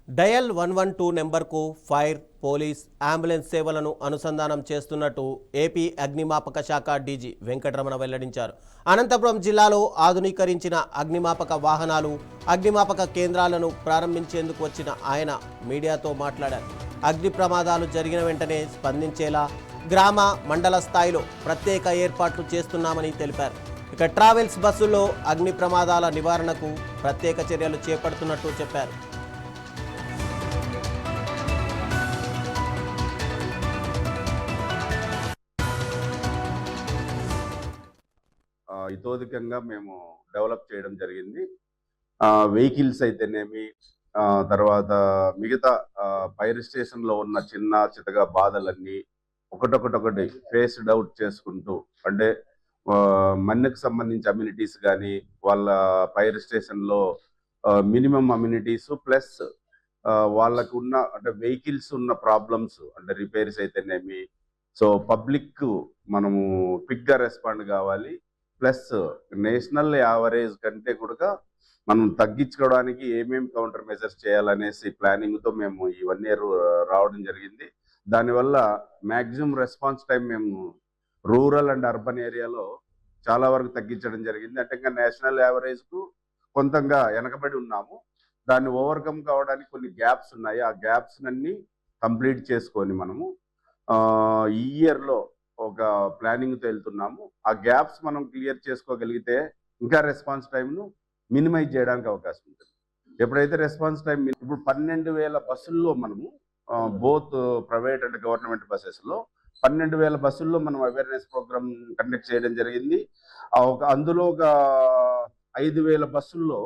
Dial 112 నెంబర్కు fire, police, ambulance సేవలను అనుసంధానం చేస్తున్నట్టు ఏపీ అగ్నిమాపక శాఖ డీజీ వెంకటరమణ వెల్లడించారు. అనంతపురం జిల్లాలో ఆధునీకరించిన అగ్నిమాపక వాహనాలు, అగ్నిమాపక కేంద్రాలను ప్రారంభించేందుకు వచ్చిన ఆయన మీడియాతో మాట్లాడారు. అగ్ని ప్రమాదాలు జరిగిన వెంటనే స్పందించేలా గ్రామ, మండల స్థాయిలో ప్రత్యేక ఏర్పాట్లు చేస్తున్నామని తెలిపారు. ఇక ట్రావెల్స్ బస్సుల్లో అగ్ని ప్రమాదాల నివారణకు ప్రత్యేక చర్యలు చేపడుతున్నట్టు చెప్పారు. ఇతోధికంగా మేము డెవలప్ చేయడం జరిగింది. వెహికల్స్ అయితేనేమి, తర్వాత మిగతా ఫైర్ స్టేషన్లో ఉన్న చిన్న చితగా బాధలన్నీ ఒకటొకటి ఫేస్డ్ అవుట్ చేసుకుంటూ, అంటే మన్నుకు సంబంధించి అమ్యూనిటీస్ కానీ, వాళ్ళ ఫైర్ స్టేషన్లో మినిమం అమ్యూనిటీస్ ప్లస్ వాళ్ళకు ఉన్న అంటే వెహికల్స్ ఉన్న ప్రాబ్లమ్స్ అంటే రిపేర్స్ అయితేనేమి, సో పబ్లిక్ మనము క్విక్గా రెస్పాండ్ కావాలి. ప్లస్ నేషనల్ యావరేజ్ కంటే కూడా మనం తగ్గించుకోవడానికి ఏమేమి కౌంటర్ మెజర్స్ చేయాలనేసి ప్లానింగ్తో మేము ఈ 1 year రావడం జరిగింది. దానివల్ల మ్యాక్సిమం రెస్పాన్స్ టైం మేము రూరల్ అండ్ అర్బన్ ఏరియాలో చాలా వరకు తగ్గించడం జరిగింది. అంటే ఇంకా నేషనల్ యావరేజ్కు కొంతంగా వెనకబడి ఉన్నాము. దాన్ని ఓవర్కమ్ కావడానికి కొన్ని గ్యాప్స్ ఉన్నాయి. ఆ గ్యాప్స్ అన్ని కంప్లీట్ చేసుకొని మనము ఈ ఇయర్లో ఒక ప్లానింగ్తో వెళ్తున్నాము. ఆ గ్యాప్స్ మనం క్లియర్ చేసుకోగలిగితే ఇంకా రెస్పాన్స్ టైంను మినిమైజ్ చేయడానికి అవకాశం ఉంటుంది. ఎప్పుడైతే రెస్పాన్స్ టైం ఇప్పుడు 12,000 బస్సుల్లో మనము బోత్ ప్రైవేట్ అండ్ గవర్నమెంట్ బస్సెస్లో 12,000 బస్సుల్లో మనం అవేర్నెస్ ప్రోగ్రామ్ కండక్ట్ చేయడం జరిగింది. అందులో ఒక 5,000 బస్సుల్లో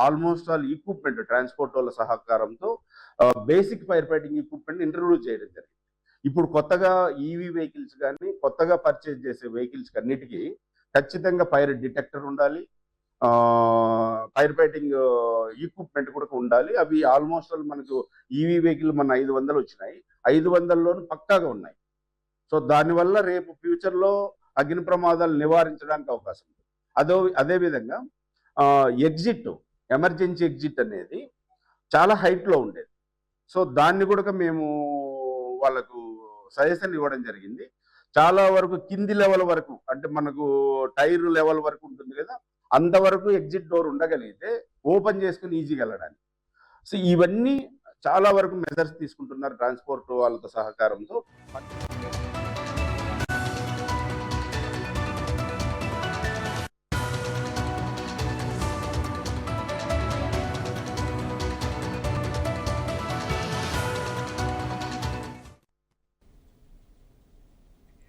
ఆల్మోస్ట్ ఆల్ ఈక్విప్మెంట్ ట్రాన్స్పోర్ట్ వాళ్ళ సహకారంతో basic fire fighting equipment introduce చేయడం జరిగింది. ఇప్పుడు కొత్తగా ఈవీ వెహికల్స్ కానీ, కొత్తగా పర్చేజ్ చేసే వెహికల్స్ అన్నిటికీ ఖచ్చితంగా ఫైర్ డిటెక్టర్ ఉండాలి, ఫైర్ ఫైటింగ్ ఈక్విప్మెంట్ కూడా ఉండాలి. అవి ఆల్మోస్ట్ మనకు ఈవీ వెహికల్ మన 500 వచ్చినాయి, 500లోనూ పక్కాగా ఉన్నాయి. సో దానివల్ల రేపు ఫ్యూచర్లో అగ్ని ప్రమాదాలు నివారించడానికి అవకాశం ఉంది. అదేవిధంగా ఎగ్జిట్, ఎమర్జెన్సీ ఎగ్జిట్ అనేది చాలా హైట్లో ఉండేది. సో దాన్ని కూడా మేము వాళ్ళకు సజెషన్ ఇవ్వడం జరిగింది. చాలా వరకు కింది లెవెల్ వరకు, అంటే మనకు టైర్ లెవెల్ వరకు ఉంటుంది కదా, అంతవరకు ఎగ్జిట్ డోర్ ఉండగలిగితే ఓపెన్ చేసుకుని ఈజీగా వెళ్ళడానికి. సో ఇవన్నీ చాలా వరకు మెజర్స్ తీసుకుంటున్నారు ట్రాన్స్పోర్ట్ వాళ్ళతో సహకారంతో.